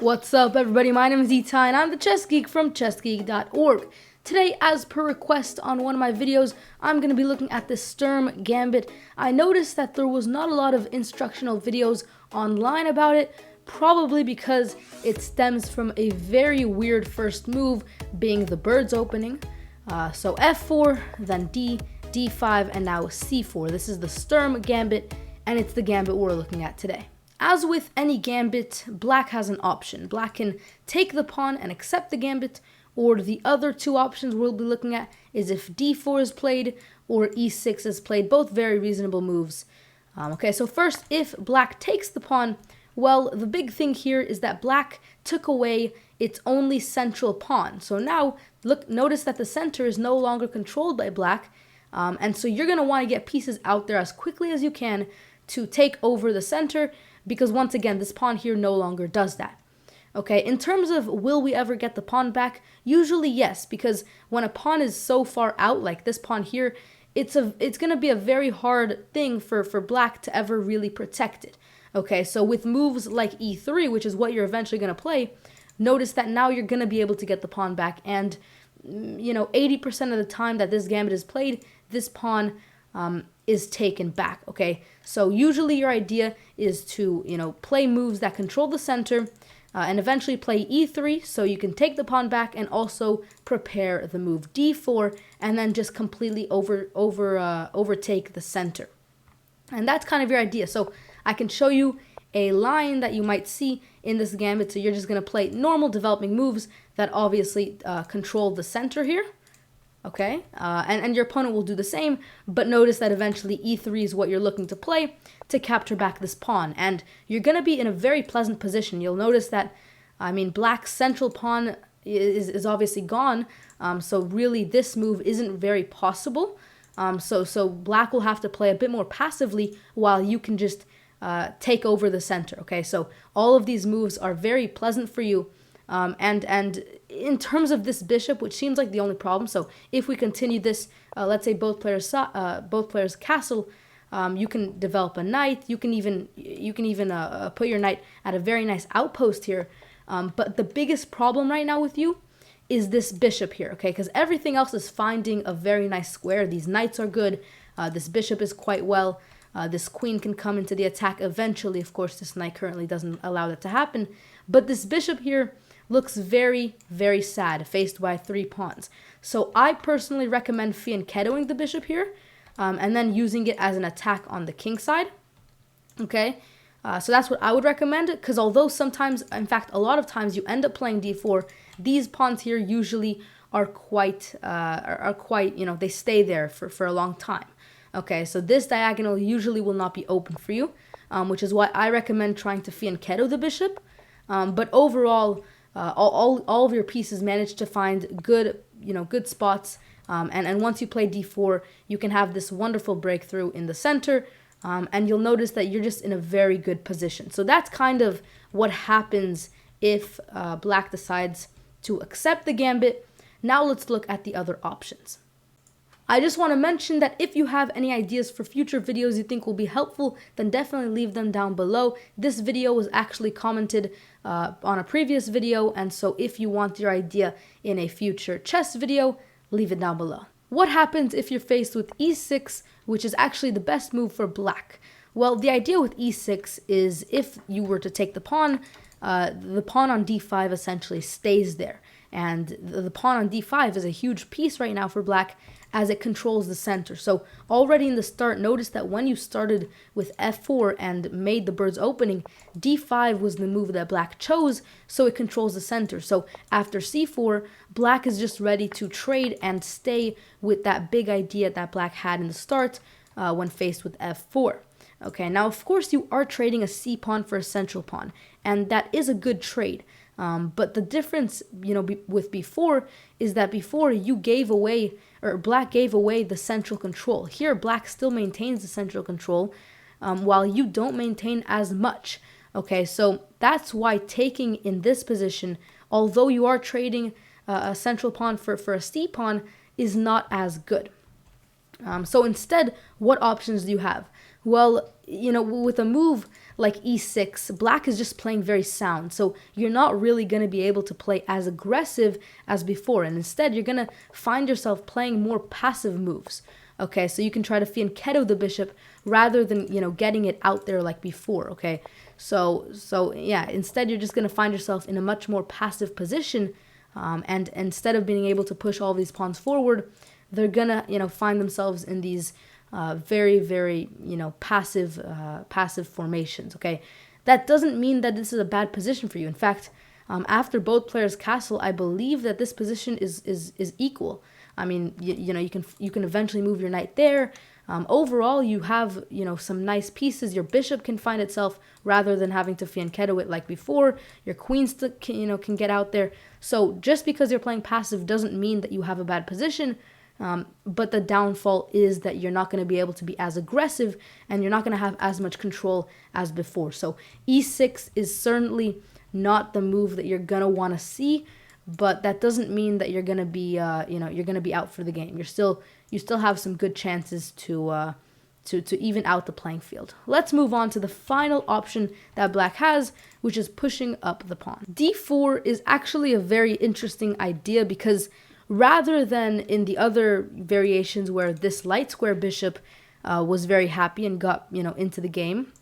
What's up, everybody? My name is Itai, and I'm the Chess Geek from chessgeek.org. Today, as per request on one of my videos, I'm going to be looking at the Sturm Gambit. I noticed that there was not a lot of instructional videos online about it, probably because it stems from a very weird first move, being the bird's opening. So f4, then d, d5, and now c4. This is the Sturm Gambit, and it's the gambit we're looking at today. As with any gambit, black has an option. Black can take the pawn and accept the gambit, or the other two options we'll be looking at is if d4 is played or e6 is played, both very reasonable moves. Okay, so first, if black takes the pawn, well, the big thing here is that black took away its only central pawn. So now, notice that the center is no longer controlled by black, and so you're going to want to get pieces out there as quickly as you can to take over the center, because once again, this pawn here no longer does that. Okay, in terms of will we ever get the pawn back? Usually yes, because when a pawn is so far out, like this pawn here, it's going to be a very hard thing for black to ever really protect it. Okay, so with moves like e3, which is what you're eventually going to play, notice that now you're going to be able to get the pawn back, and 80% of the time that this gambit is played, this pawn is taken back. Okay, so usually your idea is to play moves that control the center, and eventually play e3 so you can take the pawn back and also prepare the move d4 and then just completely overtake the center. And that's kind of your idea. So I can show you a line that you might see in this gambit. So you're just going to play normal developing moves that obviously control the center here. Okay, and your opponent will do the same, but notice that eventually e3 is what you're looking to play to capture back this pawn, and you're going to be in a very pleasant position. You'll notice that, black's central pawn is obviously gone, so really this move isn't very possible. So black will have to play a bit more passively while you can just take over the center. Okay, so all of these moves are very pleasant for you. And in terms of this bishop, which seems like the only problem, so if we continue this, let's say both players castle, you can develop a knight. You can even put your knight at a very nice outpost here. But the biggest problem right now with you is this bishop here, okay? Because everything else is finding a very nice square. These knights are good. This bishop is quite well. This queen can come into the attack eventually. Of course, this knight currently doesn't allow that to happen. But this bishop here looks very, very sad, faced by 3 pawns. So I personally recommend fianchettoing the bishop here, and then using it as an attack on the king side. Okay, so that's what I would recommend, because although sometimes, in fact, a lot of times you end up playing d4, these pawns here usually are quite, they stay there for a long time. Okay, so this diagonal usually will not be open for you, which is why I recommend trying to fianchetto the bishop. But overall, all of your pieces manage to find good spots, and once you play d4, you can have this wonderful breakthrough in the center, and you'll notice that you're just in a very good position. So that's kind of what happens if black decides to accept the gambit. Now let's look at the other options. I just want to mention that if you have any ideas for future videos you think will be helpful, then definitely leave them down below. This video was actually commented on a previous video, and so if you want your idea in a future chess video, leave it down below. What happens if you're faced with e6, which is actually the best move for black? Well, the idea with e6 is if you were to take the pawn on d5 essentially stays there. And the pawn on d5 is a huge piece right now for black, as it controls the center. So already in the start, notice that when you started with f4 and made the bird's opening, d5 was the move that black chose, so it controls the center. So after c4, black is just ready to trade and stay with that big idea that black had in the start when faced with f4. Okay, now of course you are trading a c pawn for a central pawn, and that is a good trade. But the difference, with before is that before you gave away, or black gave away the central control. Here, black still maintains the central control, while you don't maintain as much. Okay, so that's why taking in this position, although you are trading a central pawn for a c pawn, is not as good. So instead, what options do you have? Well, with a move like e6, black is just playing very sound. So you're not really going to be able to play as aggressive as before. And instead, you're going to find yourself playing more passive moves. Okay, so you can try to fianchetto the bishop rather than, getting it out there like before, okay? So yeah, instead you're just going to find yourself in a much more passive position, and instead of being able to push all these pawns forward, they're going to, find themselves in these very, very, passive formations, okay? That doesn't mean that this is a bad position for you. In fact, after both players castle, I believe that this position is equal. I mean, you can eventually move your knight there. Overall, you have, some nice pieces. Your bishop can find itself rather than having to fianchetto it like before. Your queen can get out there. So just because you're playing passive doesn't mean that you have a bad position. But the downfall is that you're not going to be able to be as aggressive and you're not going to have as much control as before. So e6 is certainly not the move that you're going to want to see. But that doesn't mean that you're gonna be, you're gonna be out for the game. You still have some good chances to even out the playing field. Let's move on to the final option that black has, which is pushing up the pawn. d4 is actually a very interesting idea because rather than in the other variations where this light square bishop was very happy and got into the game,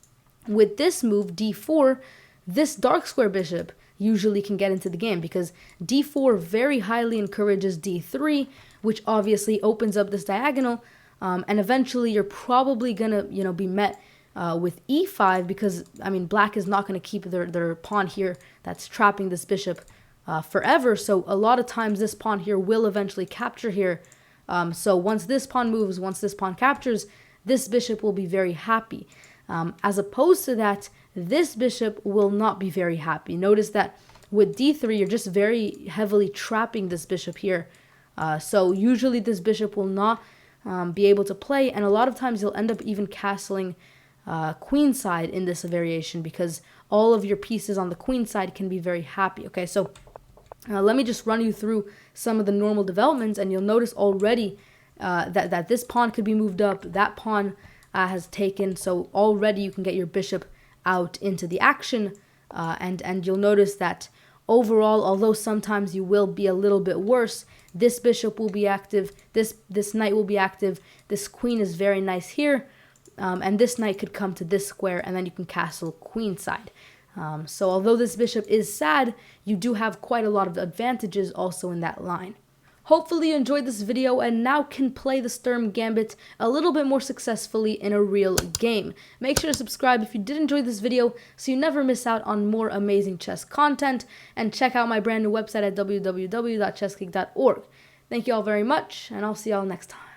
with this move d4, this dark square bishop usually can get into the game because d4 very highly encourages d3, which obviously opens up this diagonal, and eventually you're probably gonna be met with e5 because black is not going to keep their pawn here that's trapping this bishop forever. So a lot of times this pawn here will eventually capture here. So once this pawn moves, once this pawn captures, this bishop will be very happy. As opposed to that, this bishop will not be very happy. Notice that with d3, you're just very heavily trapping this bishop here. So usually this bishop will not be able to play, and a lot of times you'll end up even castling queenside in this variation because all of your pieces on the queen side can be very happy. Okay, so let me just run you through some of the normal developments, and you'll notice already that this pawn could be moved up, that pawn has taken, so already you can get your bishop out into the action, and you'll notice that overall, although sometimes you will be a little bit worse, this bishop will be active, this knight will be active, this queen is very nice here, and this knight could come to this square, and then you can castle queenside. So although this bishop is sad, you do have quite a lot of advantages also in that line. Hopefully you enjoyed this video and now can play the Sturm Gambit a little bit more successfully in a real game. Make sure to subscribe if you did enjoy this video so you never miss out on more amazing chess content, and check out my brand new website at www.chessgeek.org. Thank you all very much, and I'll see y'all next time.